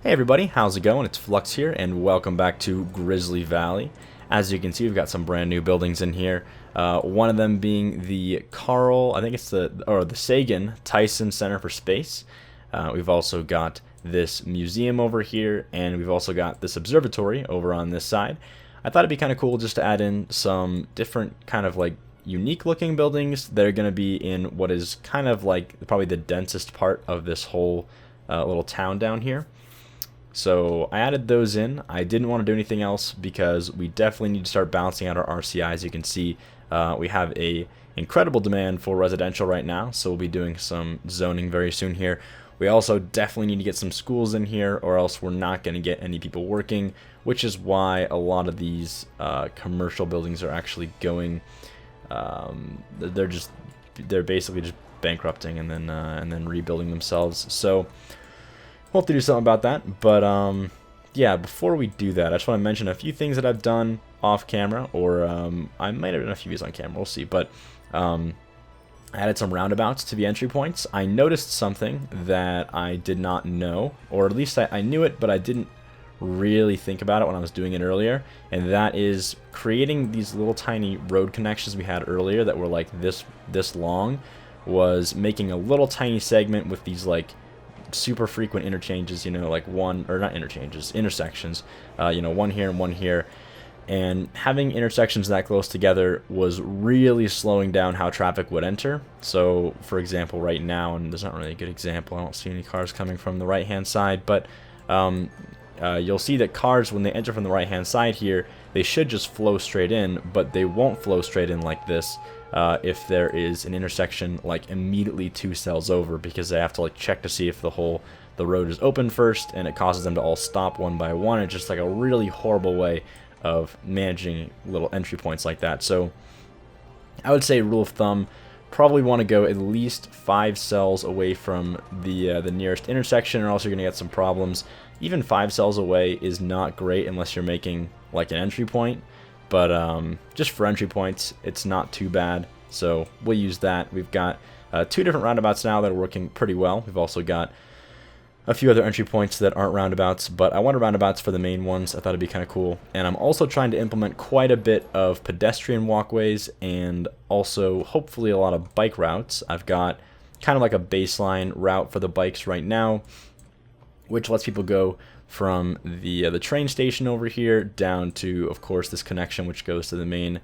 Hey everybody, how's it going? It's Flux here, and welcome back to Grizzly Valley. As you can see, we've got some brand new buildings in here. One of them being the the Sagan Tyson Center for Space. We've also got this museum over here, and we've also got this observatory over on this side. I thought it'd be kind of cool just to add in some different kind of like unique looking buildings that are going to be in what is kind of like probably the densest part of this whole little town down here. So I added those in. I didn't want to do anything else because we definitely need to start balancing out our RCI. As you can see, we have a incredible demand for residential right now, so we'll be doing some zoning very soon here. We also definitely need to get some schools in here, or else we're not going to get any people working, which is why a lot of these commercial buildings are actually going. They're basically just bankrupting and then rebuilding themselves. So we'll have to do something about that, but yeah, before we do that, I just want to mention a few things that I've done off camera, or I might have done a few of these on camera, we'll see, but I added some roundabouts to the entry points. I noticed something that I did not know, or at least I knew it, but I didn't really think about it when I was doing it earlier, and that is creating these little tiny road connections we had earlier that were like this long, was making a little tiny segment with these like super frequent interchanges, you know, like intersections, one here and one here, and having intersections that close together was really slowing down how traffic would enter. So for example, right now, and there's not really a good example, I don't see any cars coming from the right hand side, but you'll see that cars, when they enter from the right hand side here, they should just flow straight in, but they won't flow straight in like this if there is an intersection like immediately 2 cells over, because they have to like check to see if the road is open first, and it causes them to all stop one by one. It's just like a really horrible way of managing little entry points like that. So I would say, rule of thumb, probably want to go at least 5 cells away from the nearest intersection, or else you're going to get some problems. Even 5 cells away is not great unless you're making like an entry point, but just for entry points, it's not too bad. So we'll use that. We've got 2 different roundabouts now that are working pretty well. We've also got a few other entry points that aren't roundabouts, but I wanted roundabouts for the main ones. I thought it'd be kind of cool. And I'm also trying to implement quite a bit of pedestrian walkways, and also hopefully a lot of bike routes. I've got kind of like a baseline route for the bikes right now, which lets people go from the train station over here down to, of course, this connection which goes to the main,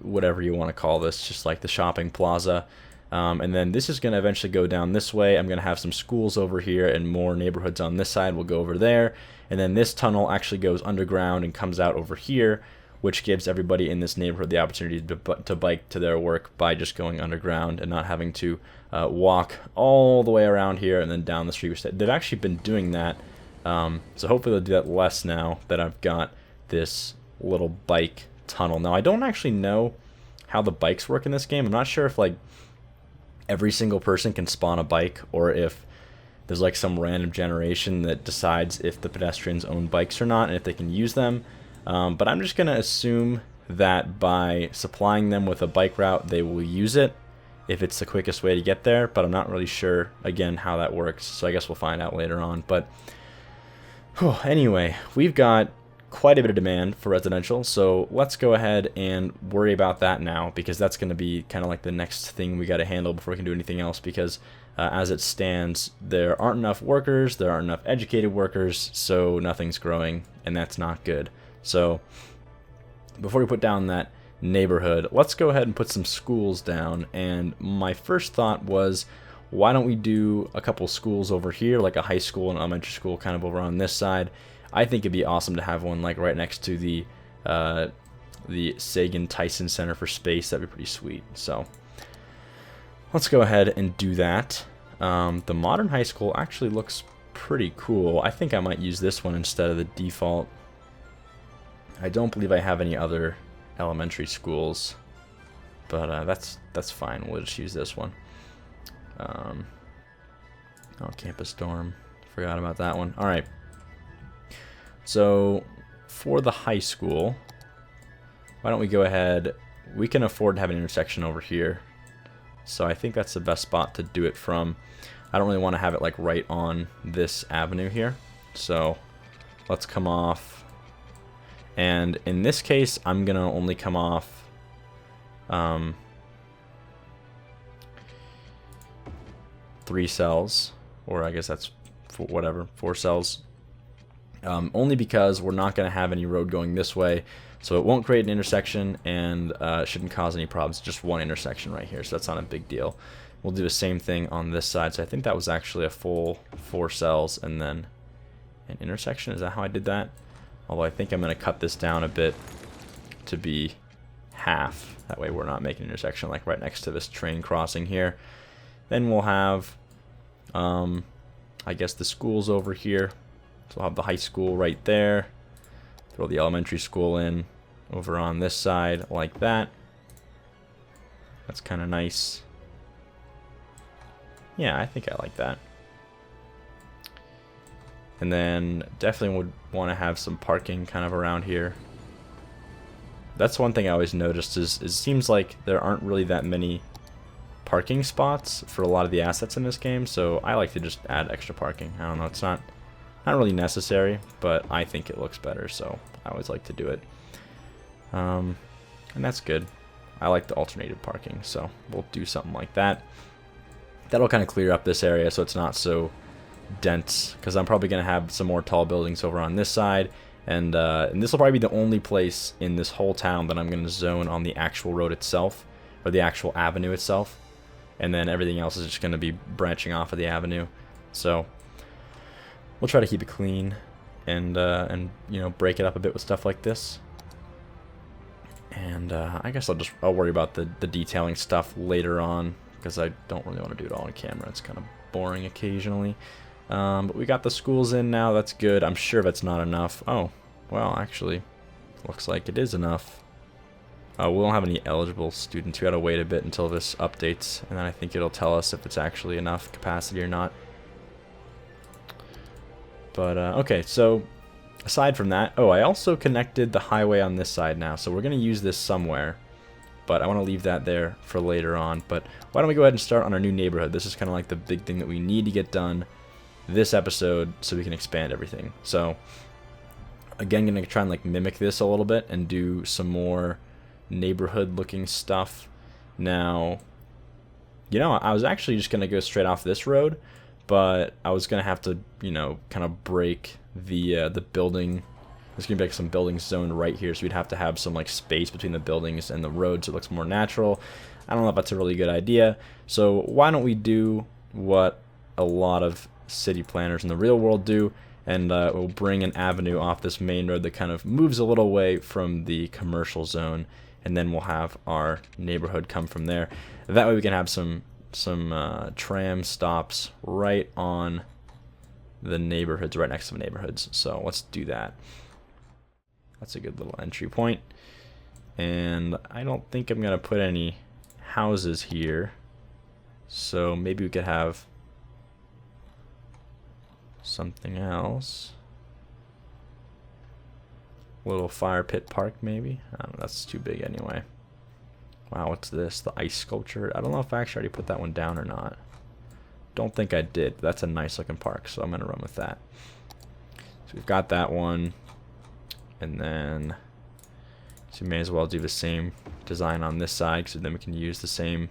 whatever you want to call this, just like the shopping plaza. And then this is going to eventually go down this way. I'm going to have some schools over here and more neighborhoods on this side. We'll go over there. And then this tunnel actually goes underground and comes out over here, which gives everybody in this neighborhood the opportunity to bike to their work by just going underground and not having to walk all the way around here and then down the street. They've actually been doing that. So hopefully they'll do that less now that I've got this little bike tunnel. Now, I don't actually know how the bikes work in this game. I'm not sure if like every single person can spawn a bike, or if there's like some random generation that decides if the pedestrians own bikes or not and if they can use them. But I'm just going to assume that by supplying them with a bike route, they will use it if it's the quickest way to get there. But I'm not really sure, again, how that works. So I guess we'll find out later on. But anyway, we've got quite a bit of demand for residential, so let's go ahead and worry about that now, because that's going to be kind of like the next thing we got to handle before we can do anything else, because as it stands, there aren't enough workers, there aren't enough educated workers, so nothing's growing, and that's not good. So before we put down that neighborhood, let's go ahead and put some schools down. And my first thought was, why don't we do a couple schools over here, like a high school and elementary school kind of over on this side. I think it'd be awesome to have one like right next to the Sagan Tyson Center for Space. That'd be pretty sweet. So let's go ahead and do that. The modern high school actually looks pretty cool. I think I might use this one instead of the default. I don't believe I have any other elementary schools, but that's fine. We'll just use this one. Oh, campus dorm. Forgot about that one. All right. So for the high school, why don't we go ahead? We can afford to have an intersection over here. So I think that's the best spot to do it from. I don't really want to have it like right on this avenue here. So let's come off. And in this case, I'm going to only come off 3 cells, or I guess that's whatever, 4 cells. Only because we're not going to have any road going this way, so it won't create an intersection, and it shouldn't cause any problems. Just one intersection right here, so that's not a big deal. We'll do the same thing on this side. So I think that was actually a full 4 cells and then an intersection. Is that how I did that? Although I think I'm going to cut this down a bit to be half. That way we're not making an intersection like right next to this train crossing here. Then we'll have, I guess, the schools over here. So we'll have the high school right there. Throw the elementary school in over on this side like that. That's kind of nice. Yeah, I think I like that. And then definitely would want to have some parking kind of around here. That's one thing I always noticed is it seems like there aren't really that many parking spots for a lot of the assets in this game, so I like to just add extra parking. I don't know, it's not really necessary, but I think it looks better, so I always like to do it. And that's good. I like the alternated parking, so we'll do something like that. That'll kind of clear up this area so it's not so dense, because I'm probably going to have some more tall buildings over on this side, and this will probably be the only place in this whole town that I'm going to zone on the actual road itself, or the actual avenue itself, and then everything else is just going to be branching off of the avenue. So we'll try to keep it clean and you know, break it up a bit with stuff like this. And I guess I'll worry about the detailing stuff later on, because I don't really want to do it all on camera. It's kind of boring occasionally. But we got the schools in now. That's good. I'm sure that's not enough. Oh, well, actually, looks like it is enough. We don't have any eligible students. We gotta wait a bit until this updates, and then I think it'll tell us if it's actually enough capacity or not. But okay, so aside from that, oh, I also connected the highway on this side now, so we're gonna use this somewhere, but I want to leave that there for later on. But why don't we go ahead and start on our new neighborhood? This is kind of like the big thing that we need to get done this episode so we can expand everything. So again, gonna try and like mimic this a little bit and do some more neighborhood looking stuff. Now, you know, I was actually just gonna go straight off this road, but I was gonna have to, you know, kind of break the building. There's gonna be like some buildings zoned right here, so we'd have to have some like space between the buildings and the road so it looks more natural. I don't know if that's a really good idea, so why don't we do what a lot of city planners in the real world do, and we'll bring an avenue off this main road that kind of moves a little away from the commercial zone, and then we'll have our neighborhood come from there. That way we can have some tram stops right on the neighborhoods, right next to the neighborhoods. So let's do that. That's a good little entry point. And I don't think I'm gonna put any houses here, so maybe we could have something else. Little fire pit park maybe. I don't know, that's too big anyway. Wow, what's this? The ice sculpture. I don't know if I actually already put that one down or not. Don't think I did, but that's a nice looking park, so I'm gonna run with that. So we've got that one, and then so we may as well do the same design on this side, so then we can use the same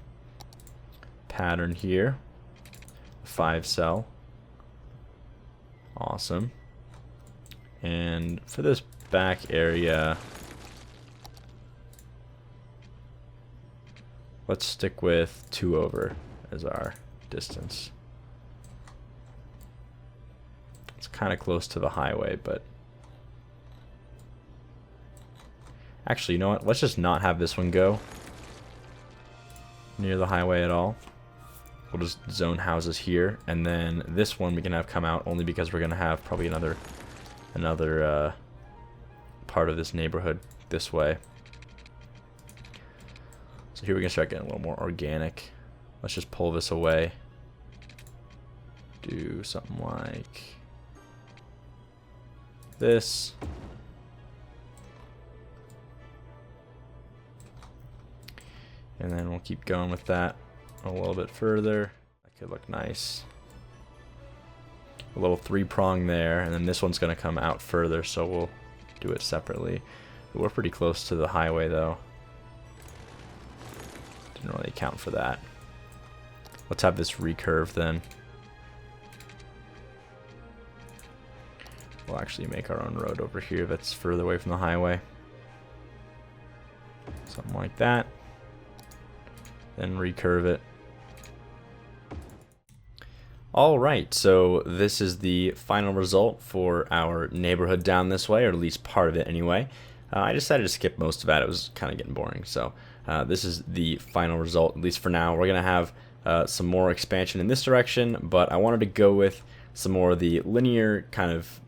pattern here. 5 cell. Awesome. And for this back area, let's stick with 2 over as our distance. It's kind of close to the highway, but actually, you know what? Let's just not have this one go near the highway at all. We'll just zone houses here, and then this one we can have come out only because we're gonna have probably another part of this neighborhood this way. So here we can start getting a little more organic. Let's just pull this away. Do something like this. And then we'll keep going with that a little bit further. That could look nice. a little 3-prong there, and then this one's going to come out further, so we'll do it separately. We're pretty close to the highway, though. Didn't really account for that. Let's have this recurve then. We'll actually make our own road over here that's further away from the highway. Something like that. Then recurve it. Alright, so this is the final result for our neighborhood down this way, or at least part of it anyway. I decided to skip most of that. It was kind of getting boring. So this is the final result, at least for now. We're going to have some more expansion in this direction, but I wanted to go with some more of the linear kind of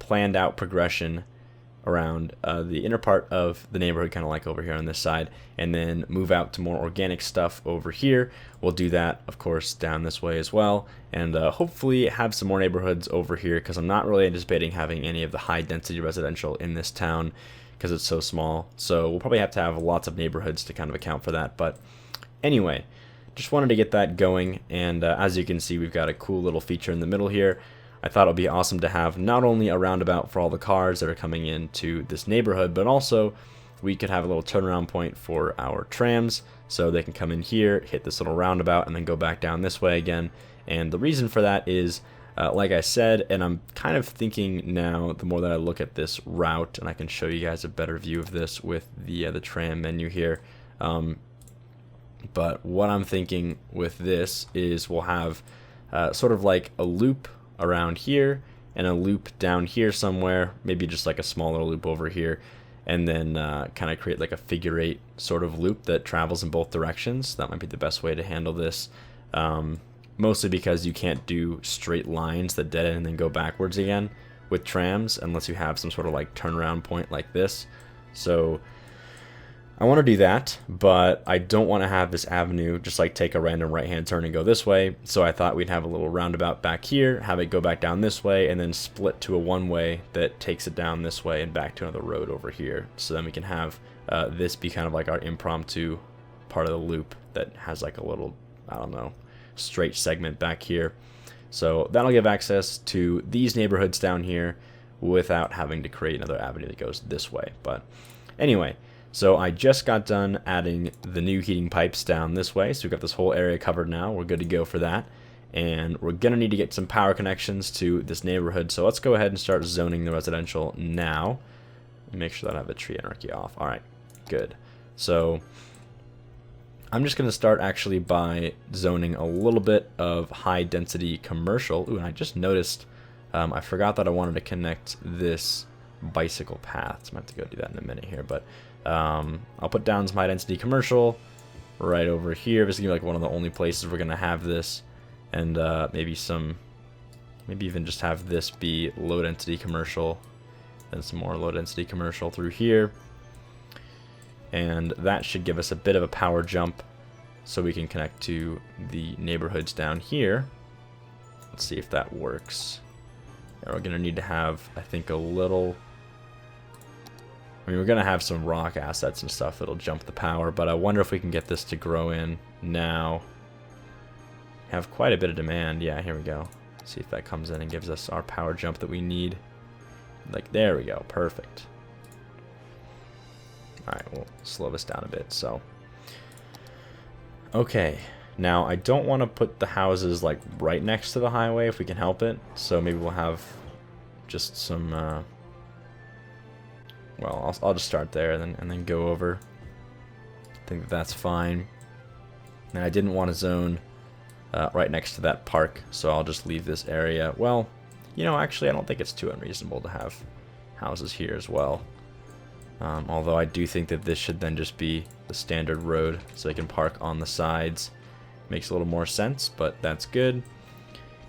planned out progression around the inner part of the neighborhood, kind of like over here on this side, and then move out to more organic stuff over here. We'll do that, of course, down this way as well, and hopefully have some more neighborhoods over here, because I'm not really anticipating having any of the high density residential in this town because it's so small. So we'll probably have to have lots of neighborhoods to kind of account for that. But anyway, just wanted to get that going, and as you can see, we've got a cool little feature in the middle here. I thought it would be awesome to have not only a roundabout for all the cars that are coming into this neighborhood, but also we could have a little turnaround point for our trams, so they can come in here, hit this little roundabout, and then go back down this way again. And the reason for that is, like I said, and I'm kind of thinking now, the more that I look at this route, and I can show you guys a better view of this with the tram menu here. But what I'm thinking with this is we'll have sort of like a loop around here and a loop down here somewhere, maybe just like a smaller loop over here, and then kind of create like a figure 8 sort of loop that travels in both directions. That might be the best way to handle this, mostly because you can't do straight lines that dead end and then go backwards again with trams unless you have some sort of like turnaround point like this. So I want to do that, but I don't want to have this avenue just like take a random right-hand turn and go this way. So I thought we'd have a little roundabout back here, have it go back down this way, and then split to a one-way that takes it down this way and back to another road over here. So then we can have this be kind of like our impromptu part of the loop that has like a little, I don't know, straight segment back here. So that'll give access to these neighborhoods down here without having to create another avenue that goes this way. But anyway, so I just got done adding the new heating pipes down this way, so we've got this whole area covered now. We're good to go for that, and we're gonna need to get some power connections to this neighborhood. So let's go ahead and start zoning the residential now. Make sure that I have the tree anarchy off. All right, good. So I'm just gonna start actually by zoning a little bit of high density commercial. Ooh, and I just noticed I forgot that I wanted to connect this bicycle path. So I might have to go do that in a minute here, but I'll put down some high density commercial right over here. This is gonna be like one of the only places we're gonna have this, and maybe even just have this be low density commercial, and some more low density commercial through here, and that should give us a bit of a power jump so we can connect to the neighborhoods down here. Let's see if that works. And we're gonna need to have, I think, a little, I mean, we're going to have some rock assets and stuff that'll jump the power, but I wonder if we can get this to grow in now. Have quite a bit of demand. Yeah, here we go. See if that comes in and gives us our power jump that we need. Like, there we go. Perfect. Alright, we'll slow this down a bit. So, okay. Now, I don't want to put the houses, like, right next to the highway if we can help it. So maybe we'll have just some well, I'll just start there and then go over. I think that's fine. And I didn't want to zone right next to that park, so I'll just leave this area. Well, you know, actually, I don't think it's too unreasonable to have houses here as well. Although I do think that this should then just be the standard road, so they can park on the sides. Makes a little more sense, but that's good.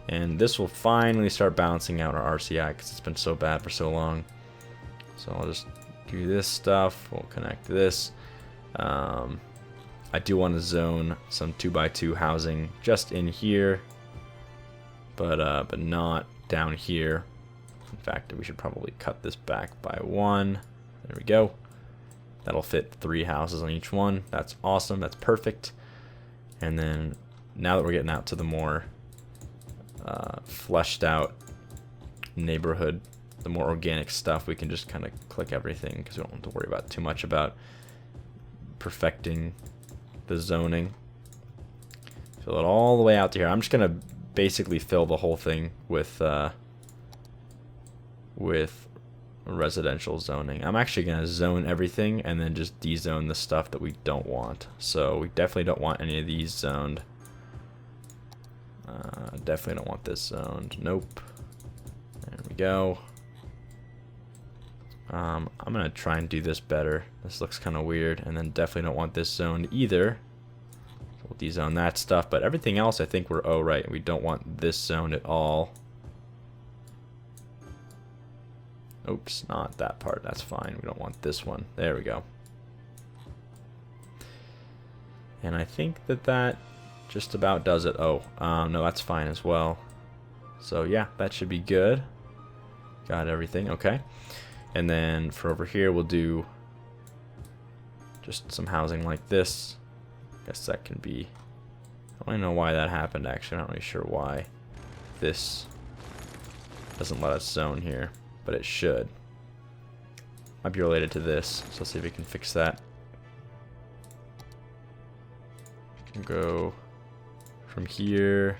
And this will finally start balancing out our RCI because it's been so bad for so long. So I'll just do this stuff. We'll connect this. I do want to zone some 2x2 housing just in here, but not down here. In fact, we should probably cut this back by 1. There we go. That'll fit 3 houses on each one. That's awesome. That's perfect. And then now that we're getting out to the more fleshed out neighborhood, the more organic stuff, we can just kind of click everything because we don't have to worry about too much about perfecting the zoning. Fill it all the way out to here. I'm just gonna basically fill the whole thing with residential zoning. I'm actually gonna zone everything and then just dezone the stuff that we don't want. So we definitely don't want any of these zoned. Definitely don't want this zoned. Nope. There we go. I'm gonna try and do this better. This looks kind of weird, and then definitely don't want this zoned either. So we'll dezone that stuff, but everything else I think we're right. We don't want this zoned at all. Oops, not that part. That's fine. We don't want this one. There we go. And I think that just about does it. Oh, no, that's fine as well. So yeah, that should be good. Got everything. Okay. And then for over here, we'll do just some housing like this. Guess that can be... I don't even know why that happened, actually. I'm not really sure why this doesn't let us zone here, but it should. Might be related to this, so let's see if we can fix that. Go from here.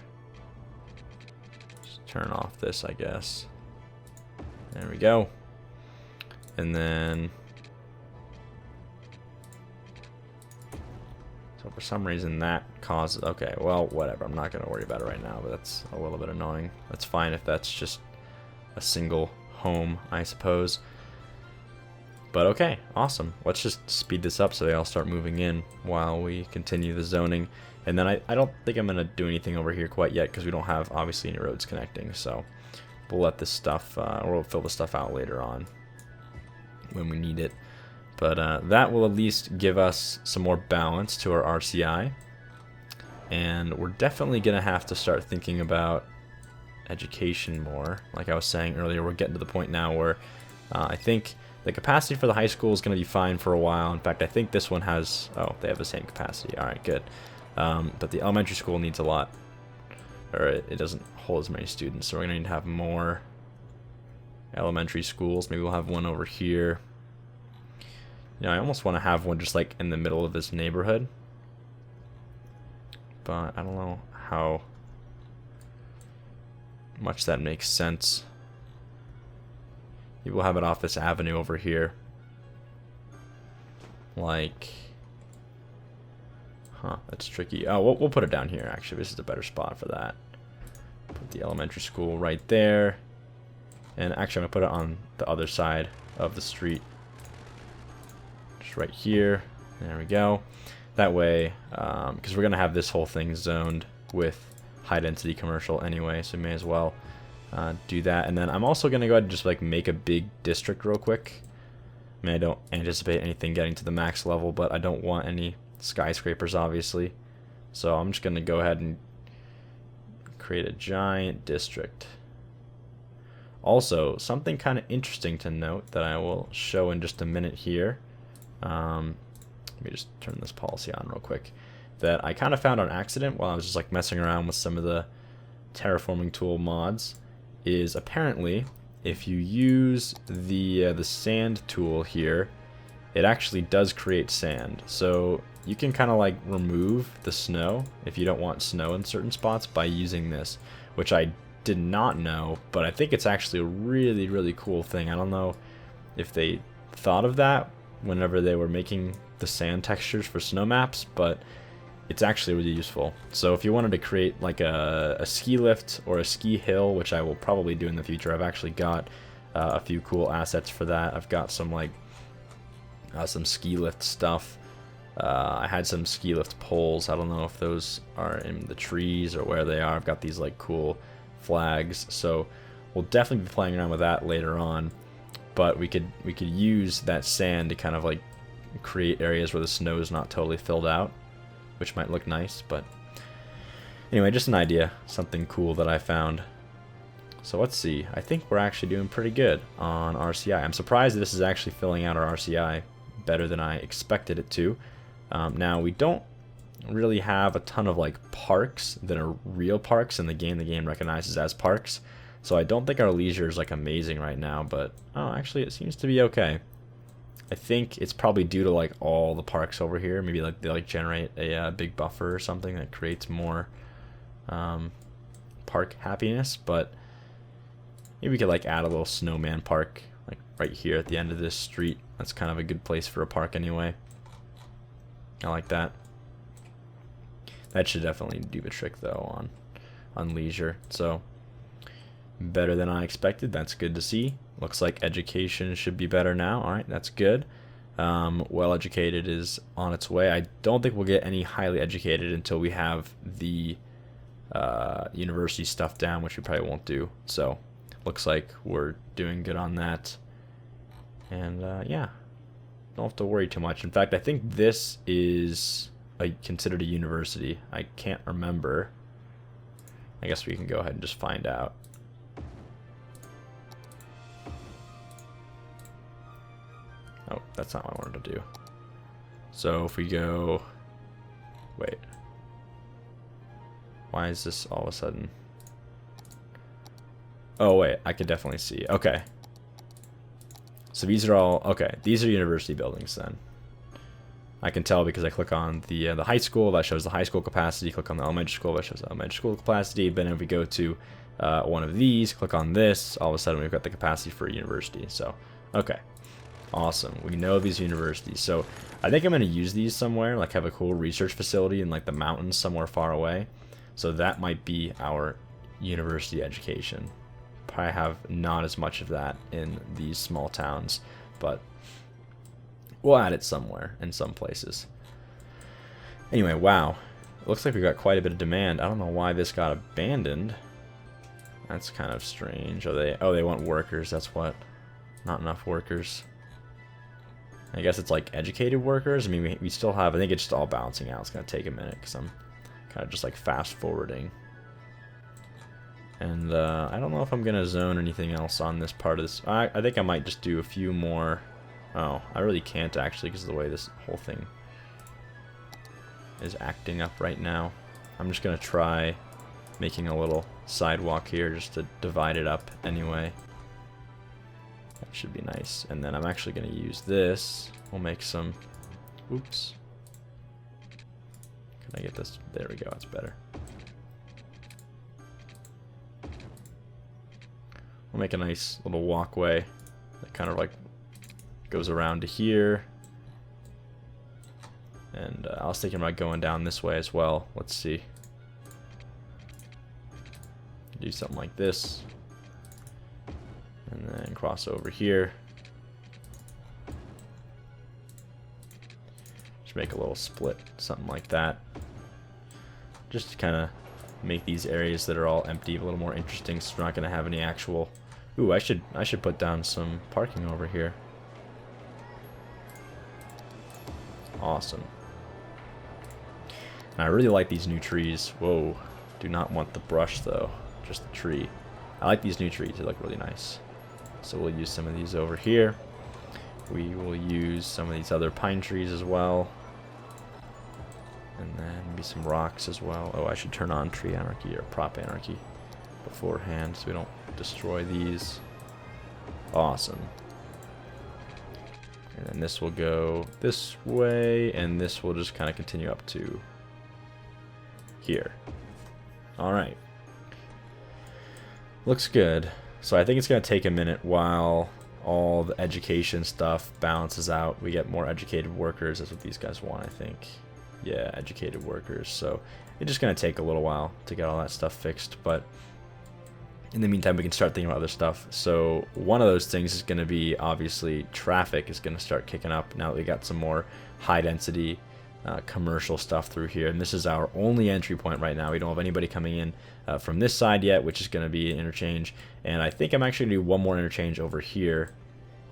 Just turn off this, I guess. There we go. And then, so for some reason that causes, okay, well, whatever. I'm not going to worry about it right now, but that's a little bit annoying. That's fine if that's just a single home, I suppose. But okay, awesome. Let's just speed this up so they all start moving in while we continue the zoning. And then I don't think I'm going to do anything over here quite yet because we don't have, obviously, any roads connecting. So we'll let this stuff, or we'll fill the stuff out later on when we need it. But that will at least give us some more balance to our RCI. And we're definitely going to have to start thinking about education more. Like I was saying earlier, we're getting to the point now where I think the capacity for the high school is going to be fine for a while. In fact, I think this one has... Oh, they have the same capacity. All right, good. But the elementary school needs a lot. Or it doesn't hold as many students. So we're going to need to have more elementary schools. Maybe we'll have one over here. You know, I almost want to have one just like in the middle of this neighborhood. But I don't know how much that makes sense. Maybe we'll have it off this avenue over here. Like... Huh, that's tricky. Oh, we'll put it down here, actually. This is a better spot for that. Put the elementary school right there. And actually, I'm going to put it on the other side of the street. Just right here. There we go. That way, because we're going to have this whole thing zoned with high-density commercial anyway, so we may as well do that. And then I'm also going to go ahead and just like make a big district real quick. I mean, I don't anticipate anything getting to the max level, but I don't want any skyscrapers, obviously. So I'm just going to go ahead and create a giant district. Also, something kind of interesting to note that I will show in just a minute here. Let me just turn this policy on real quick. That I kind of found on accident while I was just like messing around with some of the Terraforming tool mods is apparently if you use the sand tool here, it actually does create sand. So you can kind of like remove the snow if you don't want snow in certain spots by using this, which I did not know, but I think it's actually a really, really cool thing. I don't know if they thought of that whenever they were making the sand textures for snow maps, but it's actually really useful. So if you wanted to create like a ski lift or a ski hill, which I will probably do in the future, I've actually got a few cool assets for that. I've got some like some ski lift stuff. I had some ski lift poles. I don't know if those are in the trees or where they are. I've got these like cool flags, so we'll definitely be playing around with that later on. But we could use that sand to kind of like create areas where the snow is not totally filled out, which might look nice. But anyway, just an idea, something cool that I found. So let's see. I think we're actually doing pretty good on RCI. I'm surprised that this is actually filling out our RCI better than I expected it to. Now, we don't really have a ton of like parks that are real parks in the game. The game recognizes as parks. So I don't think our leisure is like amazing right now, but oh, actually it seems to be okay. I think it's probably due to like all the parks over here. Maybe like they like generate a big buffer or something that creates more park happiness. But maybe we could like add a little snowman park like right here at the end of this street. That's kind of a good place for a park anyway. I like that. That should definitely do the trick though on leisure. So better than I expected. That's good to see. Looks like education should be better now. All right, that's good. Well educated is on its way. I don't think we'll get any highly educated until we have the university stuff down, which we probably won't do. So looks like we're doing good on that. And yeah, don't have to worry too much. In fact, I think this is considered a university. I can't remember. I guess we can go ahead and just find out. Oh, that's not what I wanted to do. So if we go... Wait. Why is this all of a sudden... Oh, wait. I can definitely see. Okay. So these are all... Okay. These are university buildings then. I can tell because I click on the high school. That shows the high school capacity. Click on the elementary school. That shows the elementary school capacity. But then if we go to one of these, click on this, all of a sudden we've got the capacity for a university. So, okay. Awesome. We know these universities. So I think I'm going to use these somewhere, like have a cool research facility in like the mountains somewhere far away. So that might be our university education. Probably have not as much of that in these small towns, but we'll add it somewhere in some places. Anyway, wow. It looks like we got quite a bit of demand. I don't know why this got abandoned. That's kind of strange. Oh, they want workers. That's what. Not enough workers. I guess it's like educated workers. I mean, we still have, I think it's just all balancing out. It's going to take a minute because I'm kind of just like fast forwarding. And I don't know if I'm going to zone anything else on this part of this. I think I might just do a few more. Oh, I really can't actually because of the way this whole thing is acting up right now. I'm just going to try making a little sidewalk here just to divide it up anyway. That should be nice. And then I'm actually going to use this. We'll make some... Oops. Can I get this? There we go. That's better. We'll make a nice little walkway that kind of like goes around to here. And I was thinking about going down this way as well. Let's see. Do something like this. And then cross over here. Just make a little split, something like that. Just to kind of make these areas that are all empty a little more interesting, so we're not going to have any actual... Ooh, I should put down some parking over here. Awesome. And I really like these new trees. Whoa. Do not want the brush though, just the tree. I like these new trees, they look really nice. So we'll use some of these over here. We will use some of these other pine trees as well. And then maybe some rocks as well. Oh, I should turn on tree anarchy or prop anarchy beforehand so we don't destroy these. Awesome. And then this will go this way, and this will just kind of continue up to here. Alright. Looks good. So I think it's going to take a minute while all the education stuff balances out. We get more educated workers. That's what these guys want, I think. Yeah, educated workers. So it's just going to take a little while to get all that stuff fixed. But in the meantime, we can start thinking about other stuff. So one of those things is going to be, obviously, traffic is going to start kicking up now that we got some more high-density commercial stuff through here. And this is our only entry point right now. We don't have anybody coming in from this side yet, which is going to be an interchange. And I think I'm actually going to do one more interchange over here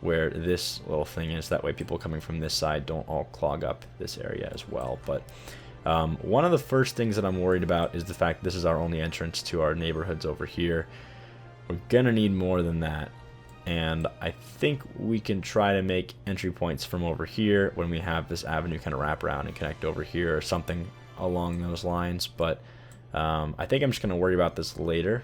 where this little thing is. That way people coming from this side don't all clog up this area as well. But one of the first things that I'm worried about is the fact this is our only entrance to our neighborhoods over here. We're going to need more than that. And I think we can try to make entry points from over here when we have this avenue kind of wrap around and connect over here or something along those lines. But I think I'm just going to worry about this later.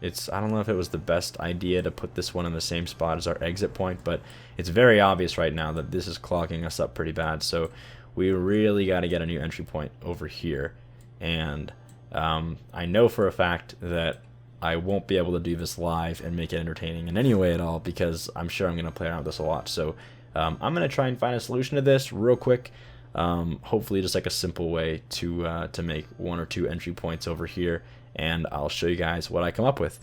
I don't know if it was the best idea to put this one in the same spot as our exit point, but it's very obvious right now that this is clogging us up pretty bad. So we really got to get a new entry point over here. And I know for a fact that I won't be able to do this live and make it entertaining in any way at all, because I'm sure I'm going to play around with this a lot. So I'm going to try and find a solution to this real quick. Hopefully just like a simple way to make 1 or 2 entry points over here, and I'll show you guys what I come up with.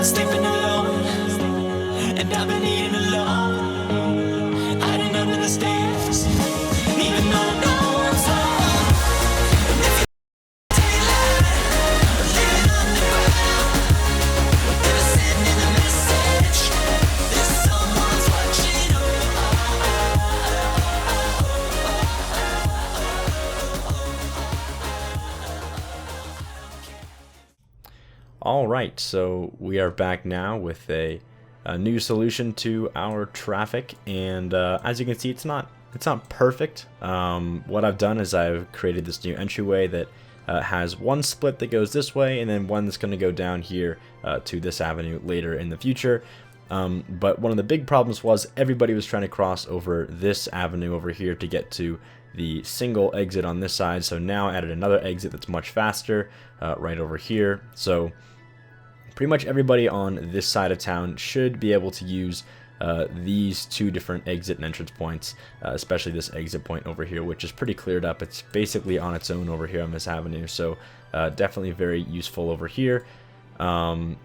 Sleeping alone, and I've been eating alone. I didn't under the stairs, even though no one's home. And if you daylight, living underground, they're sending a message that someone's watching. Alright, so we are back now with a new solution to our traffic, and as you can see, it's not perfect. What I've done is I've created this new entryway that has one split that goes this way, and then one that's going to go down here to this avenue later in the future. But one of the big problems was everybody was trying to cross over this avenue over here to get to the single exit on this side, so now I added another exit that's much faster right over here. So pretty much everybody on this side of town should be able to use these 2 different exit and entrance points, especially this exit point over here, which is pretty cleared up. It's basically on its own over here on this avenue, so definitely very useful over here. And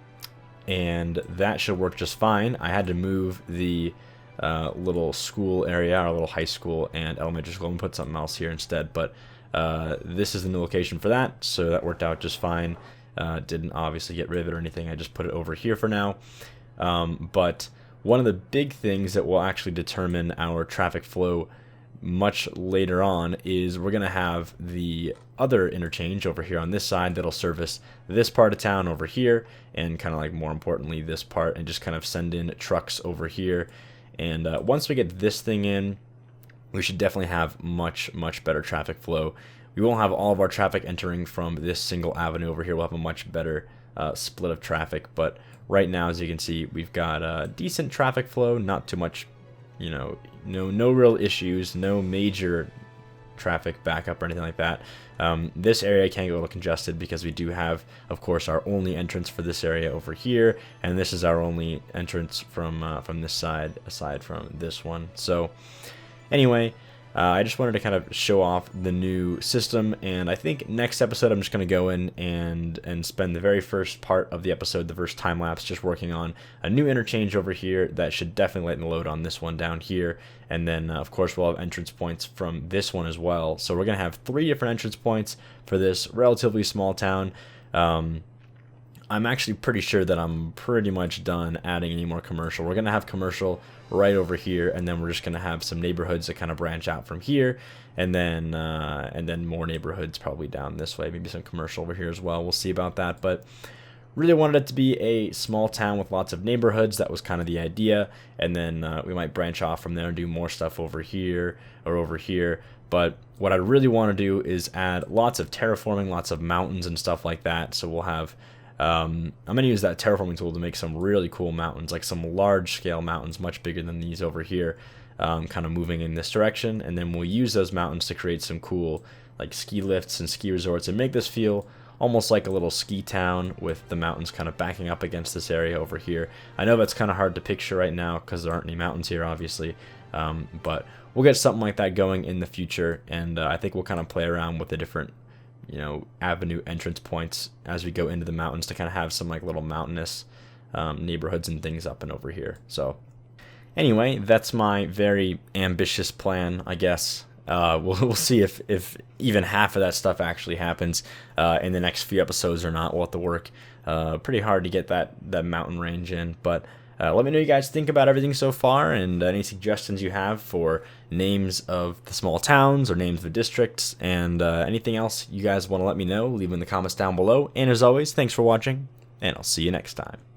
that should work just fine. I had to move the little school area, our little high school and elementary school, and put something else here instead, but this is the new location for that, so that worked out just fine. Didn't obviously get rid of it or anything, I just put it over here for now. But one of the big things that will actually determine our traffic flow much later on is we're going to have the other interchange over here on this side that'll service this part of town over here, and kind of like more importantly this part, and just kind of send in trucks over here. And once we get this thing in, we should definitely have much better traffic flow. We won't have all of our traffic entering from this single avenue over here. We'll have a much better split of traffic, but right now, as you can see, we've got a decent traffic flow, not too much, no real issues, no major traffic backup or anything like that. This area can get a little congested because we do have, of course, our only entrance for this area over here, and this is our only entrance from this side, aside from this one. So anyway, I just wanted to kind of show off the new system, and I think next episode I'm just going to go in and spend the very first part of the episode, the first time lapse, just working on a new interchange over here that should definitely lighten the load on this one down here. And then of course we'll have entrance points from this one as well, so we're going to have 3 different entrance points for this relatively small town. I'm actually pretty sure that I'm pretty much done adding any more commercial. We're going to have commercial right over here, and then we're just going to have some neighborhoods that kind of branch out from here, and then more neighborhoods probably down this way, maybe some commercial over here as well. We'll see about that, but really wanted it to be a small town with lots of neighborhoods. That was kind of the idea, and then we might branch off from there and do more stuff over here or over here. But what I really want to do is add lots of terraforming, lots of mountains and stuff like that. So we'll have I'm going to use that terraforming tool to make some really cool mountains, like some large scale mountains, much bigger than these over here, kind of moving in this direction. And then we'll use those mountains to create some cool like ski lifts and ski resorts and make this feel almost like a little ski town with the mountains kind of backing up against this area over here. I know that's kind of hard to picture right now because there aren't any mountains here, obviously, But we'll get something like that going in the future, and I think we'll kind of play around with the different, avenue entrance points as we go into the mountains to kind of have some like little mountainous neighborhoods and things up and over here. So anyway, that's my very ambitious plan, I guess. We'll see if even half of that stuff actually happens in the next few episodes or not. We'll have to work pretty hard to get that mountain range in, but let me know what you guys think about everything so far, and any suggestions you have for names of the small towns or names of districts, and anything else you guys want to let me know, leave in the comments down below. And as always, thanks for watching, and I'll see you next time.